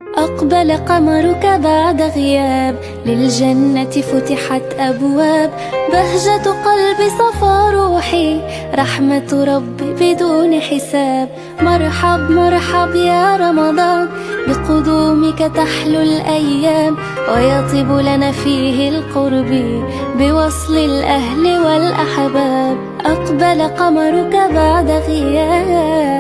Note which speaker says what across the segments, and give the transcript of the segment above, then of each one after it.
Speaker 1: أقبل قمرك بعد غياب، للجنة فتحت أبواب، بهجة قلبي صفى روحي، رحمة ربي بدون حساب. مرحب مرحب يا رمضان، بقدومك تحلو الأيام، ويطيب لنا فيه القرب بوصل الأهل والأحباب. أقبل قمرك بعد غياب.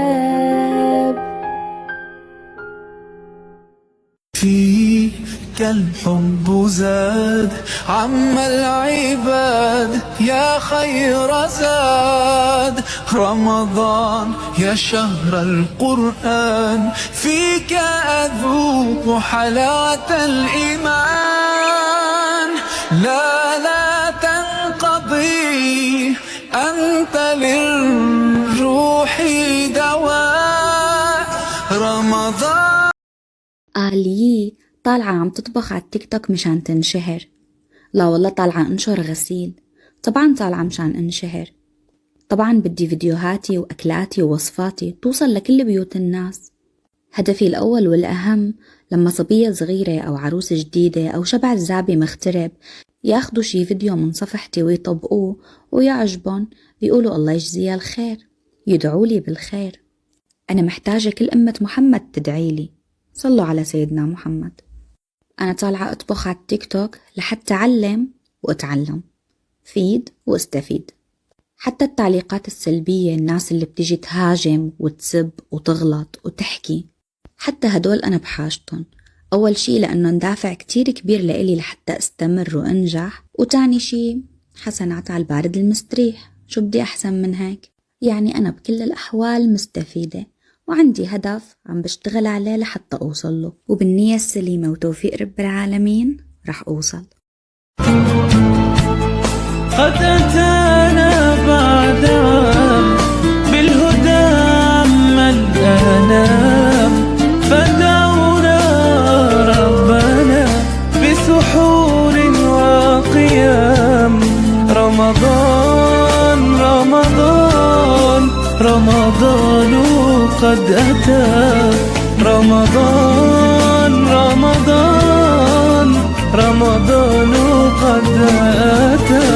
Speaker 2: فيك الحب زاد عم العباد يا خير زاد رمضان يا شهر القرآن، فيك أذوق حلاوة الإيمان. لا تنقضي أنت للروح دواء رمضان.
Speaker 3: آلية طالعة عم تطبخ على التيك توك مشان تنشهر. لا والله طالعة انشر غسيل. طبعا طالعة مشان انشهر. طبعا بدي فيديوهاتي وأكلاتي ووصفاتي توصل لكل بيوت الناس. هدفي الأول والأهم لما صبية صغيرة أو عروس جديدة أو شبع الزعبي مغترب ياخدوا شي فيديو من صفحتي ويطبقوه ويعجبون، يقولوا الله يجزيها الخير، يدعولي بالخير. أنا محتاجة كل أمة محمد تدعيلي. صلوا على سيدنا محمد. أنا طالعة أطبخ على التيك توك لحتى أعلم وأتعلم، فيد واستفيد. حتى التعليقات السلبية، الناس اللي بتيجي تهاجم وتسب وتغلط وتحكي، حتى هدول أنا بحاجتهم. أول شي لأنه دافع كتير كبير لإلي لحتى أستمر وأنجح، وتاني شي حسنات على البارد المستريح. شو بدي أحسن من هيك؟ يعني أنا بكل الأحوال مستفيدة، وعندي هدف عم بشتغل عليه لحتى أوصل له، وبالنية السليمة وتوفيق رب العالمين رح أوصل.
Speaker 2: قد أتانا بعد عام بالهدى عم الأنام، فدعونا ربنا بسحور وقيام. رمضان رمضان رمضان قد أتى، رمضان رمضان رمضان قد أتى.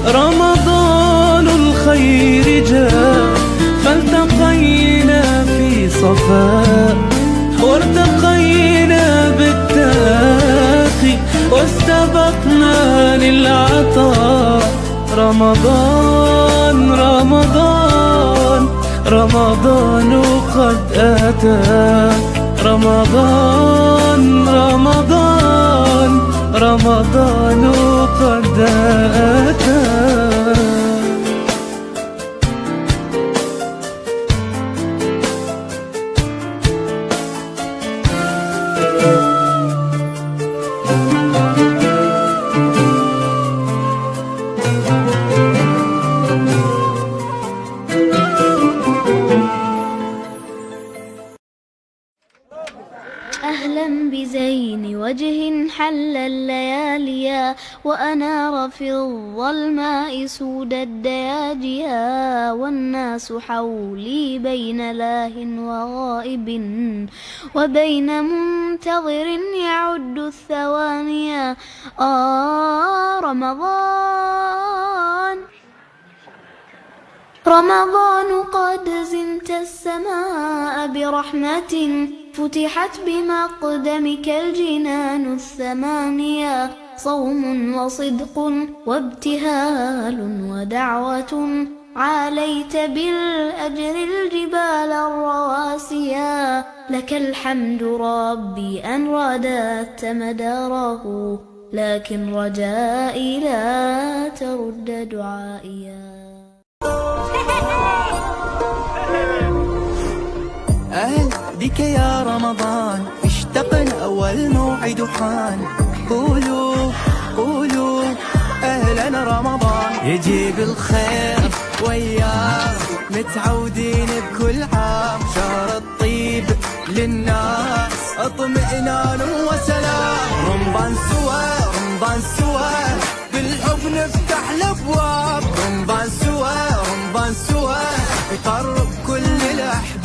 Speaker 2: رمضان الخير جاء، فالتقينا في صفاء، وارتقينا بالتاخي، واستبقنا للعطاء. رمضان رمضان رمضان قد أتى، رمضان رمضان رمضان قد أتى.
Speaker 1: أهلا بزين وجه حل اللياليا، وأنار في الظلماء سود الدياجيا، والناس حولي بين لاه وغائب، وبين منتظر يعد الثوانيا. رمضان رمضان قد زنت السماء برحمة، فتحت بمقدمك الجنان الثمانية. صوم وصدق وابتهال ودعوة، عاليت بالأجر الجبال الرواسيا. لك الحمد ربي أن رددت مداره، لكن رجائي لا ترد دعائيا.
Speaker 2: أهل بك يا رمضان، اشتقنا والموعد حان. قولوا قولوا أهلا رمضان، يجيب الخير وياه، متعودين بكل عام. شهر الطيب للناس اطمئنان وسلام. رمضان سوا رمضان سوا بالحب نفتح الابواب. رمضان سوا رمضان سوا يقرب كل الاحباب.